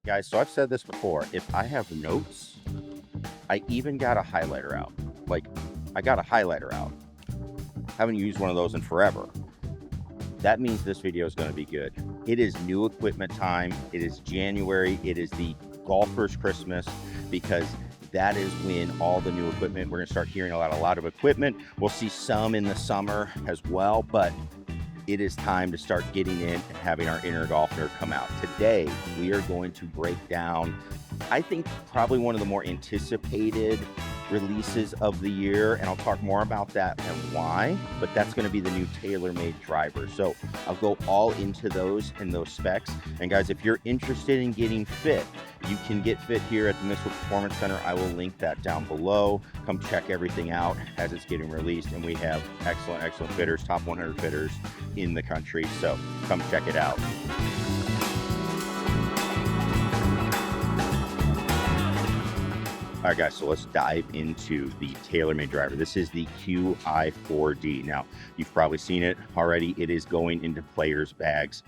Guys, so I've said this before. If I have notes, I even got a highlighter out. Like, I got a highlighter out. Haven't used one of those in forever. That means this video is going to be good. It is new equipment time. It is January. It is the golfer's Christmas because that is when all the new equipment, we're going to start hearing a lot of equipment. We'll see some in the summer as well, but it is time to start getting in and having our inner golf nerd come out. Today, we are going to break down, I think, probably one of the more anticipated releases of the year, and I'll talk more about that and why, but that's going to be the new TaylorMade driver. So I'll go all into those and those specs. And guys, if you're interested in getting fit, you can get fit here at the Missile Performance Center. I will link that down below. Come check everything out as it's getting released, and we have excellent fitters, top 100 fitters in the country, so come check it out. All right, guys, so let's dive into the TaylorMade driver. This is the Qi4D. Now, you've probably seen it already. It is going into players' bags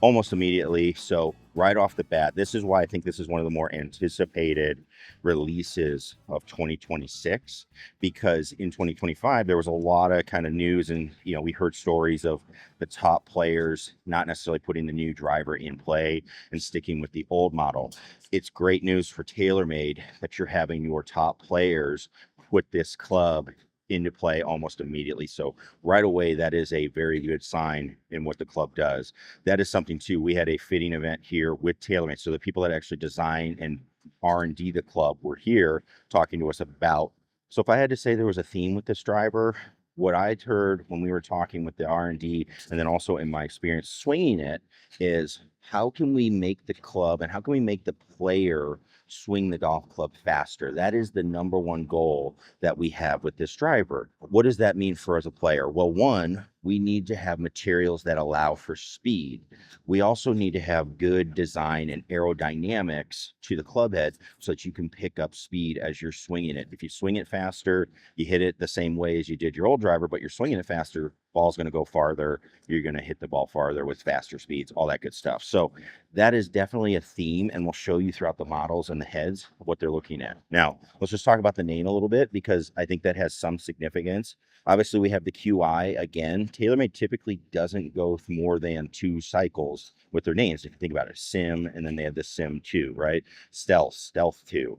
almost immediately. So right off the bat, this is why I think this is one of the more anticipated releases of 2026, because in 2025 there was a lot of kind of news, and we heard stories of the top players not necessarily putting the new driver in play and sticking with the old model. It's great news for TaylorMade that you're having your top players put this club into play almost immediately. So right away, that is a very good sign in what the club does. That is something too. We had a fitting event here with TaylorMade. So the people that actually design and R&D the club were here talking to us about. So if I had to say there was a theme with this driver, what I'd heard when we were talking with the R&D, and then also in my experience swinging it, is how can we make the club and how can we make the player swing the golf club faster? That is the number one goal that we have with this driver. What does that mean for us as a player? Well, one, we need to have materials that allow for speed. We also need to have good design and aerodynamics to the club head so that you can pick up speed as you're swinging it. If you swing it faster, you hit it the same way as you did your old driver, but you're swinging it faster, ball's going to go farther, you're going to hit the ball farther with faster speeds, all that good stuff. So that is definitely a theme, and we'll show you throughout the models and the heads what they're looking at. Now, let's just talk about the name a little bit, because I think that has some significance. Obviously, we have the QI again. TaylorMade typically doesn't go more than 2 cycles with their names. If you think about it, Sim, and then they have the Sim 2, right? Stealth 2.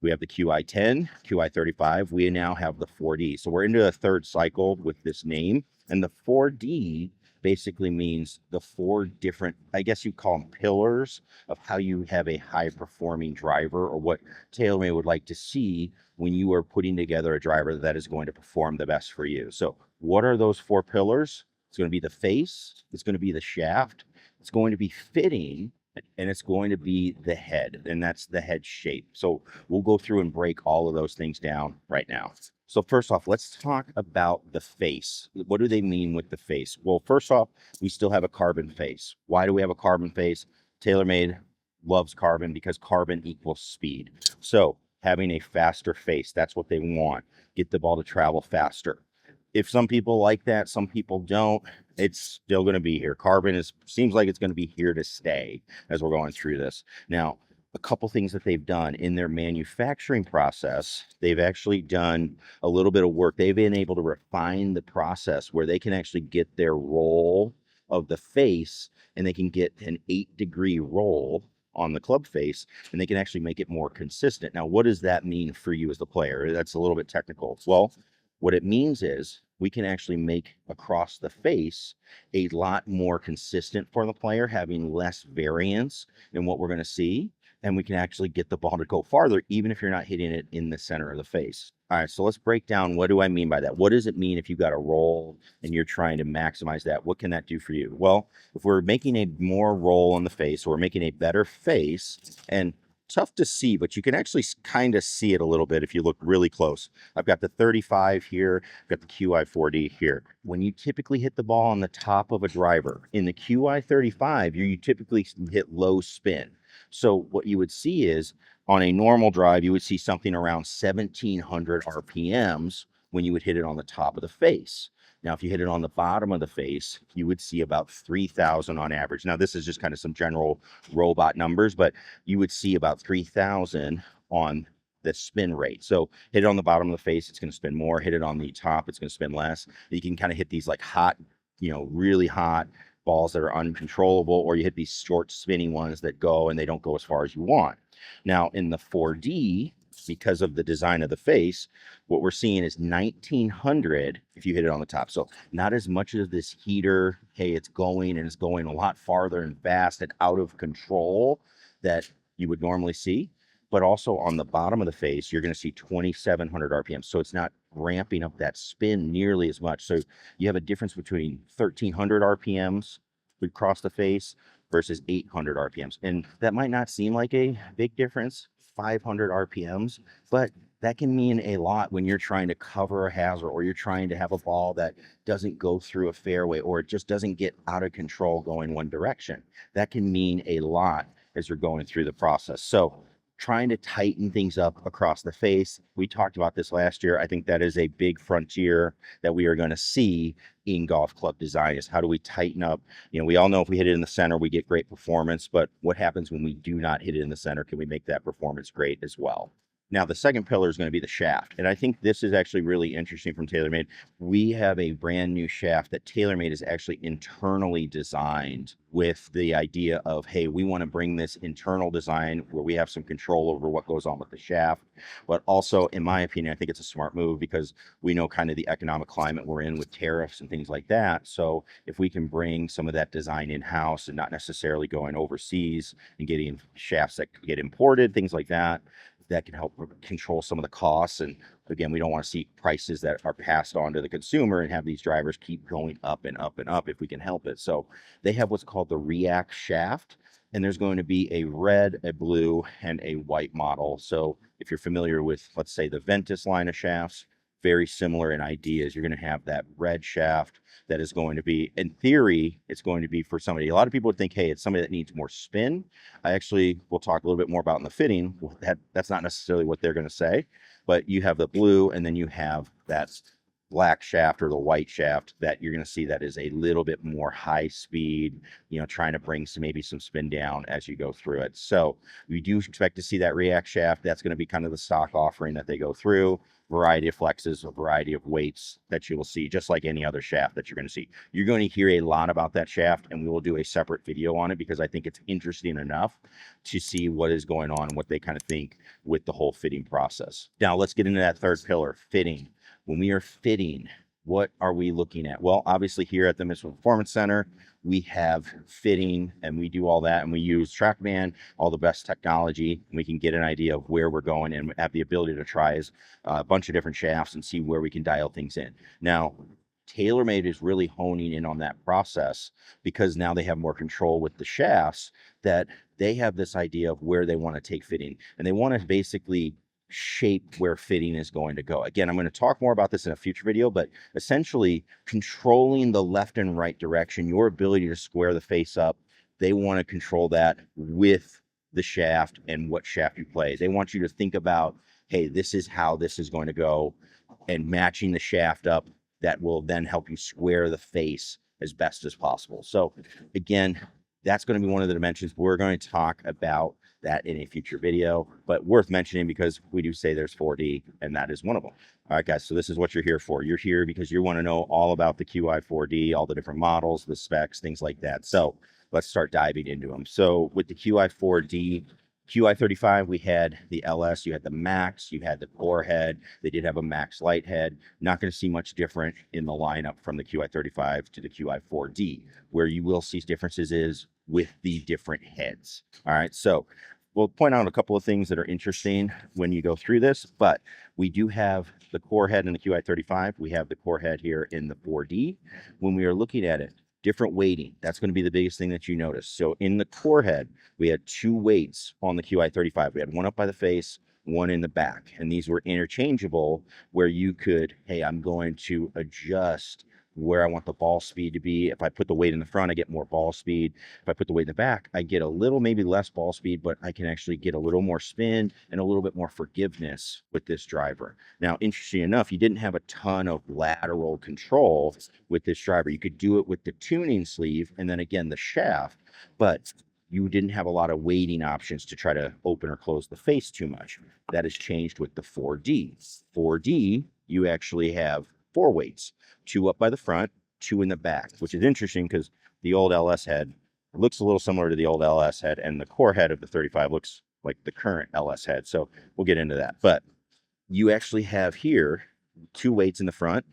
We have the QI10, QI35. We now have the 4D. So we're into a third cycle with this name. And the 4D basically means the 4 different, I guess you call them pillars, of how you have a high performing driver, or what TaylorMade would like to see when you are putting together a driver that is going to perform the best for you. So what are those 4 pillars? It's going to be the face, it's going to be the shaft, it's going to be fitting, and it's going to be the head, and that's the head shape. So we'll go through and break all of those things down right now. So first off, let's talk about the face. What do they mean with the face? Well, first off, we still have a carbon face. Why do we have a carbon face? TaylorMade loves carbon because carbon equals speed. So having a faster face, that's what they want. Get the ball to travel faster. If some people like that, some people don't, it's still going to be here. Carbon seems like it's going to be here to stay as we're going through this. Now, a couple things that they've done in their manufacturing process, they've actually done a little bit of work. They've been able to refine the process where they can actually get their roll of the face, and they can get an 8-degree roll on the club face, and they can actually make it more consistent. Now, what does that mean for you as the player? That's a little bit technical. Well, what it means is we can actually make across the face a lot more consistent for the player, having less variance in what we're going to see. And we can actually get the ball to go farther, even if you're not hitting it in the center of the face. All right, so let's break down, what do I mean by that? What does it mean if you've got a roll and you're trying to maximize that? What can that do for you? Well, if we're making a more roll on the face, or we're making a better face, and tough to see, but you can actually kind of see it a little bit if you look really close. I've got the 35 here, I've got the QI4D here. When you typically hit the ball on the top of a driver, in the QI35, you typically hit low spin. So what you would see is, on a normal drive, you would see something around 1700 RPMs when you would hit it on the top of the face. Now, if you hit it on the bottom of the face, you would see about 3,000 on average. Now, this is just kind of some general robot numbers, but you would see about 3,000 on the spin rate. So hit it on the bottom of the face, it's going to spin more. Hit it on the top, it's going to spin less. You can kind of hit these like hot, really hot balls that are uncontrollable, or you hit these short spinning ones that go and they don't go as far as you want. Now, in the 4D, because of the design of the face, what we're seeing is 1900 if you hit it on the top. So not as much as this heater, hey, it's going and it's going a lot farther and fast and out of control that you would normally see. But also on the bottom of the face, you're going to see 2,700 RPM. So it's not ramping up that spin nearly as much. So you have a difference between 1,300 RPMs across the face versus 800 RPMs. And that might not seem like a big difference, 500 RPMs, but that can mean a lot when you're trying to cover a hazard, or you're trying to have a ball that doesn't go through a fairway, or it just doesn't get out of control going one direction. That can mean a lot as you're going through the process. So trying to tighten things up across the face. We talked about this last year. I think that is a big frontier that we are going to see in golf club design, is how do we tighten up? We all know if we hit it in the center, we get great performance, but what happens when we do not hit it in the center? Can we make that performance great as well? Now, the second pillar is going to be the shaft. And I think this is actually really interesting from TaylorMade. We have a brand new shaft that TaylorMade is actually internally designed with the idea of, hey, we want to bring this internal design where we have some control over what goes on with the shaft. But also, in my opinion, I think it's a smart move because we know kind of the economic climate we're in with tariffs and things like that. So if we can bring some of that design in-house and not necessarily going overseas and getting shafts that get imported, things like that, that can help control some of the costs. And again, we don't want to see prices that are passed on to the consumer and have these drivers keep going up and up and up if we can help it. So they have what's called the React shaft, and there's going to be a red, a blue, and a white model. So if you're familiar with, let's say, the Ventus line of shafts, very similar in ideas. You're going to have that red shaft that is going to be, in theory, it's going to be for somebody. A lot of people would think, hey, it's somebody that needs more spin. I actually will talk a little bit more about in the fitting. That's not necessarily what they're going to say, but you have the blue, and then you have that black shaft or the white shaft that you're going to see that is a little bit more high speed, trying to bring maybe some spin down as you go through it. So we do expect to see that React shaft. That's going to be kind of the stock offering that they go through. Variety of flexes, a variety of weights that you will see, just like any other shaft that you're going to see. You're going to hear a lot about that shaft, and we will do a separate video on it because I think it's interesting enough to see what is going on and what they kind of think with the whole fitting process. Now, let's get into that third pillar, fitting. When we are fitting, what are we looking at? Well, obviously here at the Missile Performance Center, we have fitting, and we do all that, and we use TrackMan, all the best technology, and we can get an idea of where we're going and have the ability to try a bunch of different shafts and see where we can dial things in. Now, TaylorMade is really honing in on that process because now they have more control with the shafts, that they have this idea of where they want to take fitting, and they want to basically shape where fitting is going to go. Again, I'm going to talk more about this in a future video, but essentially controlling the left and right direction, your ability to square the face up, they want to control that with the shaft and what shaft you play. They want you to think about, hey, this is how this is going to go, and matching the shaft up that will then help you square the face as best as possible. So again, that's going to be one of the dimensions. We're going to talk about that in a future video, but worth mentioning because we do say there's 4D, and that is one of them. All right, guys, so this is what you're here for. You're here because you want to know all about the Qi4D, all the different models, the specs, things like that. So let's start diving into them. So with the Qi4D, Qi35, we had the LS, you had the Max, you had the Core head. They did have a Max Light head. Not going to see much different in the lineup from the Qi35 to the Qi4D. Where you will see differences is with the different heads. All right, so we'll point out a couple of things that are interesting when you go through this, but we do have the Core head in the Qi35. We have the Core head here in the 4D. When we are looking at it, different weighting, that's going to be the biggest thing that you notice. So in the Core head, we had two weights on the Qi35. We had one up by the face, one in the back, and these were interchangeable where you could, hey, I'm going to adjust where I want the ball speed to be. If I put the weight in the front, I get more ball speed. If I put the weight in the back, I get a little, maybe less ball speed, but I can actually get a little more spin and a little bit more forgiveness with this driver. Now, interesting enough, you didn't have a ton of lateral control with this driver. You could do it with the tuning sleeve and then again the shaft, but you didn't have a lot of weighting options to try to open or close the face too much. That has changed with the 4D. 4D, you actually have 4 weights, 2 up by the front, 2 in the back, which is interesting because the old LS head looks a little similar to the old LS head, and the core head of the 35 looks like the current LS head. So we'll get into that. But you actually have here 2 weights in the front.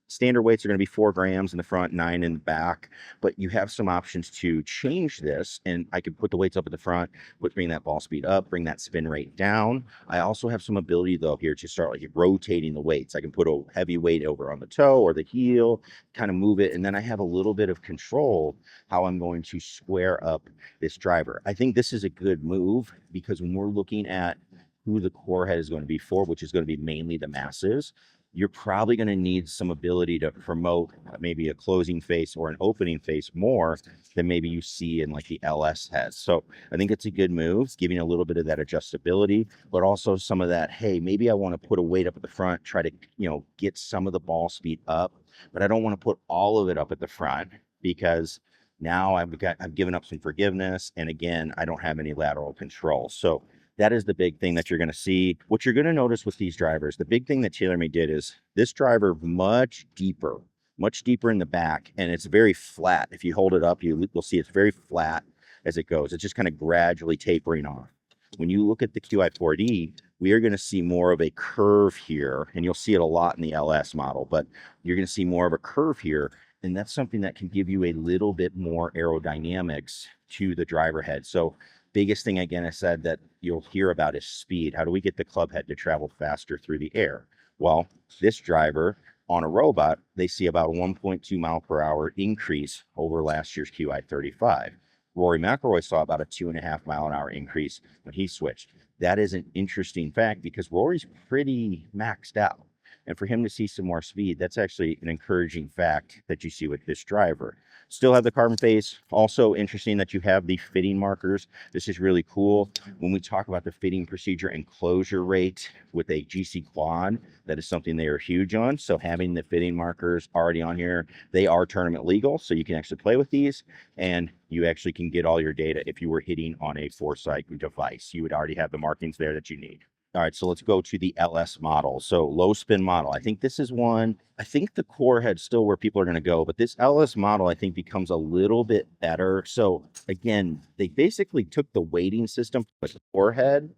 Standard weights are going to be 4 grams in the front, 9 in the back, but you have some options to change this. And I could put the weights up at the front, bring that ball speed up, bring that spin rate down. I also have some ability though here to start like rotating the weights. I can put a heavy weight over on the toe or the heel, kind of move it. And then I have a little bit of control how I'm going to square up this driver. I think this is a good move because when we're looking at who the core head is going to be for, which is going to be mainly the masses, you're probably going to need some ability to promote maybe a closing face or an opening face more than maybe you see in like the LS has. So I think it's a good move, giving a little bit of that adjustability, but also some of that, hey, maybe I want to put a weight up at the front, try to, get some of the ball speed up, but I don't want to put all of it up at the front because now I've given up some forgiveness. And again, I don't have any lateral control. So that is the big thing that you're going to see. What you're going to notice with these drivers, the big thing that TaylorMade did is this driver much deeper in the back, and it's very flat. If you hold it up, you'll see it's very flat as it goes. It's just kind of gradually tapering off. When you look at the Qi4D, we are going to see more of a curve here, and you'll see it a lot in the LS model, but you're going to see more of a curve here, and that's something that can give you a little bit more aerodynamics to the driver head. So biggest thing, again, I said that you'll hear about is speed. How do we get the club head to travel faster through the air? Well, this driver on a robot, they see about a 1.2 mile per hour increase over last year's Qi35. Rory McIlroy saw about a 2.5 mile an hour increase when he switched. That is an interesting fact because Rory's pretty maxed out. And for him to see some more speed, that's actually an encouraging fact that you see with this driver. Still have the carbon face. Also interesting that you have the fitting markers. This is really cool. When we talk about the fitting procedure and closure rate with a GC quad, that is something they are huge on. So having the fitting markers already on here, they are tournament legal. So you can actually play with these and you actually can get all your data. If you were hitting on a Foresight device, you would already have the markings there that you need. All right, so let's go to the LS model. So low spin model. I think this is one, I think the core head's still where people are going to go, but this LS model, I think, becomes a little bit better. So again, they basically took the weighting system with the core head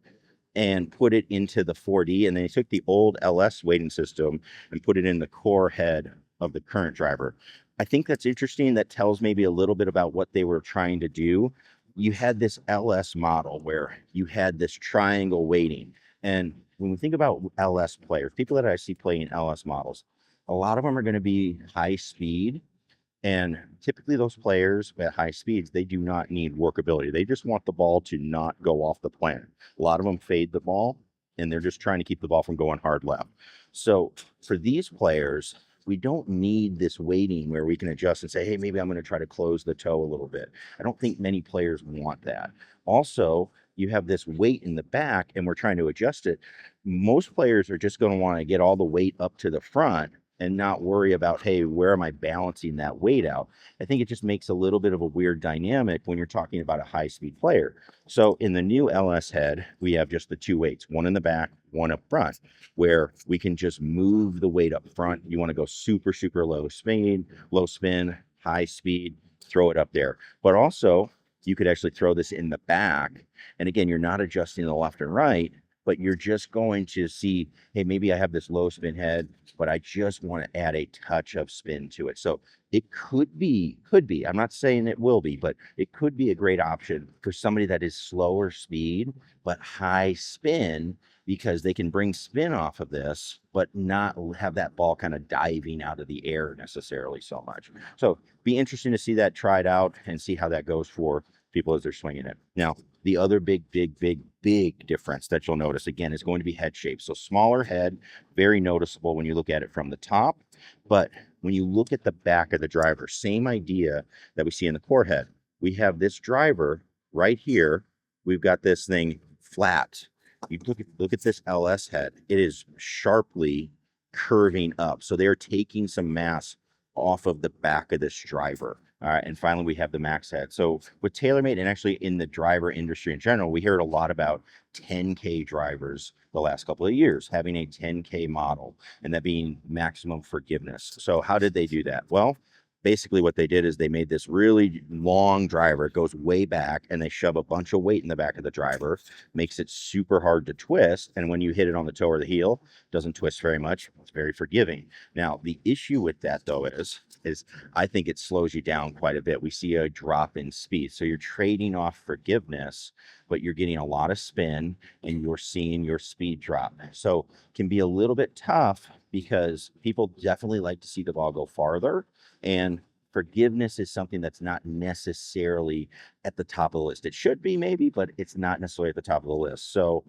and put it into the 4D, and they took the old LS weighting system and put it in the core head of the current driver. I think that's interesting. That tells maybe a little bit about what they were trying to do. You had this LS model where you had this triangle weighting. And when we think about LS players, people that I see playing LS models, a lot of them are going to be high speed. And typically those players at high speeds, they do not need workability. They just want the ball to not go off the planet. A lot of them fade the ball and they're just trying to keep the ball from going hard left. So for these players, we don't need this weighting where we can adjust and say, hey, maybe I'm going to try to close the toe a little bit. I don't think many players want that. Also, you have this weight in the back and we're trying to adjust it. Most players are just going to want to get all the weight up to the front and not worry about, hey, where am I balancing that weight out? I think it just makes a little bit of a weird dynamic when you're talking about a high-speed player. So in the new LS head, we have just the 2 weights, one in the back, one up front, where we can just move the weight up front. You want to go super, super low spin, high speed, throw it up there. But also, you could actually throw this in the back. And again, you're not adjusting the left and right, but you're just going to see, hey, maybe I have this low spin head, but I just want to add a touch of spin to it. So it could be, I'm not saying it will be, but it could be a great option for somebody that is slower speed, but high spin, because they can bring spin off of this, but not have that ball kind of diving out of the air necessarily so much. So be interesting to see that tried out and see how that goes for people as they're swinging it. Now, the other big difference that you'll notice, again, is going to be head shape. So smaller head, very noticeable when you look at it from the top, but When you look at the back of the driver, same idea that we see in the core head. We have this driver right here. We've got this thing flat. You look at this LS head. It is sharply curving up. So they're taking some mass off of the back of this driver. All right, and finally we have the max head. So with TaylorMade, and actually in the driver industry in general, we heard a lot about 10K drivers the last couple of years, having a 10K model and that being maximum forgiveness. So how did they do that? Well, basically what they did is they made this really long driver. It goes way back and they shove a bunch of weight in the back of the driver, makes it super hard to twist. And when you hit it on the toe or the heel, it doesn't twist very much. It's very forgiving. Now, the issue with that though is I think it slows you down quite a bit. We see a drop in speed. So you're trading off forgiveness, but you're getting a lot of spin and you're seeing your speed drop. So it can be a little bit tough because people definitely like to see the ball go farther. And forgiveness is something that's not necessarily at the top of the list. It should be maybe, but it's not necessarily at the top of the list. So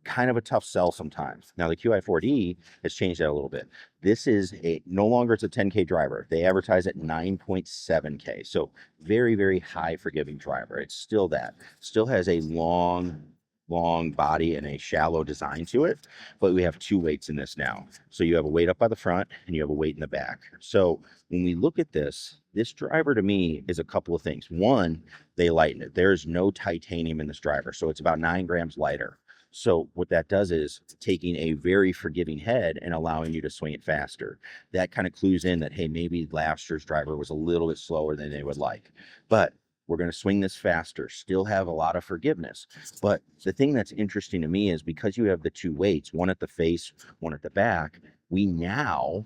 kind of a tough sell sometimes. Now the Qi4D has changed that a little bit. This is no longer it's a 10K driver. They advertise at 9.7K. So very, very high forgiving driver. It's still that. Still has a long body and a shallow design to it, but we have two weights in this now. So you have a weight up by the front and you have a weight in the back. So when we look at this driver to me is a couple of things. One, they lighten it. There's no titanium in this driver. So it's about 9 grams lighter. So what that does is taking a very forgiving head and allowing you to swing it faster. That kind of clues in that, hey, maybe last year's driver was a little bit slower than they would like. But we're going to swing this faster, still have a lot of forgiveness. But the thing that's interesting to me is because you have the two weights, one at the face, one at the back, we now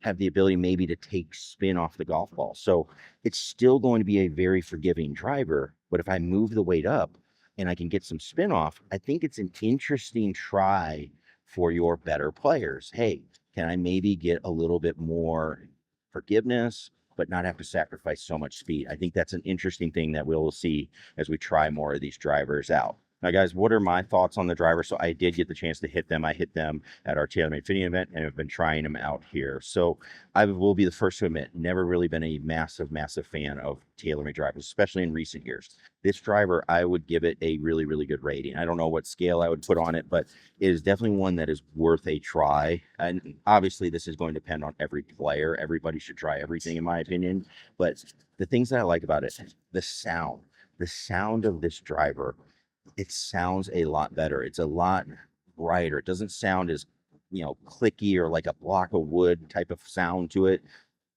have the ability maybe to take spin off the golf ball. So it's still going to be a very forgiving driver. But if I move the weight up, and I can get some spin off, I think it's an interesting try for your better players. Hey, can I maybe get a little bit more forgiveness, but not have to sacrifice so much speed? I think that's an interesting thing that we'll see as we try more of these drivers out. Now, guys, what are my thoughts on the driver? So I did get the chance to hit them. I hit them at our TaylorMade fitting event and have been trying them out here. So I will be the first to admit, never really been a massive fan of TaylorMade drivers, especially in recent years. This driver, I would give it a really, really good rating. I don't know what scale I would put on it, but it is definitely one that is worth a try. And obviously, this is going to depend on every player. Everybody should try everything, in my opinion. But the things that I like about it, the sound of this driver, it sounds a lot better. It's a lot brighter. It doesn't sound as, clicky or like a block of wood type of sound to it.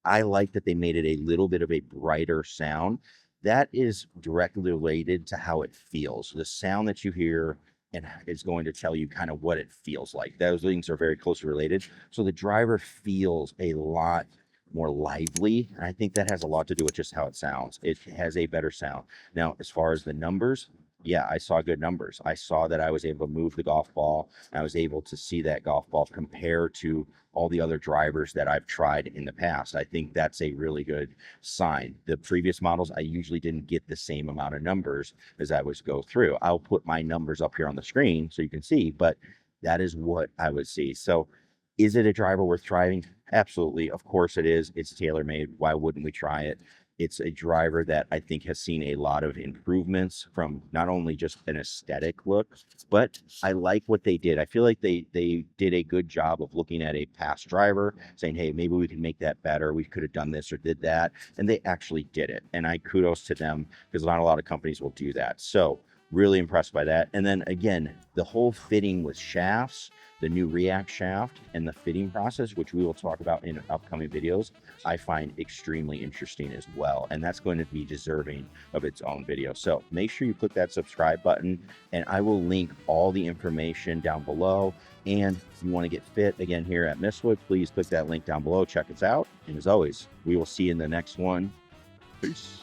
I like that they made it a little bit of a brighter sound. That is directly related to how it feels. The sound that you hear and is going to tell you kind of what it feels like. Those things are very closely related. So the driver feels a lot more lively. And I think that has a lot to do with just how it sounds. It has a better sound. Now, as far as the numbers, yeah, I saw good numbers. I saw that I was able to move the golf ball. I was able to see that golf ball compare to all the other drivers that I've tried in the past. I think that's a really good sign. The previous models, I usually didn't get the same amount of numbers as I was go through. I'll put my numbers up here on the screen so you can see, but that is what I would see. So is it a driver worth trying? Absolutely. Of course it is. It's TaylorMade. Why wouldn't we try it? It's a driver that I think has seen a lot of improvements from not only just an aesthetic look, but I like what they did. I feel like they did a good job of looking at a past driver, saying, hey, maybe we can make that better. We could have done this or did that. And they actually did it. And I kudos to them because not a lot of companies will do that. So really impressed by that. And then again, the whole fitting with shafts, the new React shaft and the fitting process, which we will talk about in upcoming videos, I find extremely interesting as well. And that's going to be deserving of its own video. So make sure you click that subscribe button and I will link all the information down below. And if you want to get fit again here at Mistwood, please click that link down below. Check us out. And as always, we will see you in the next one. Peace.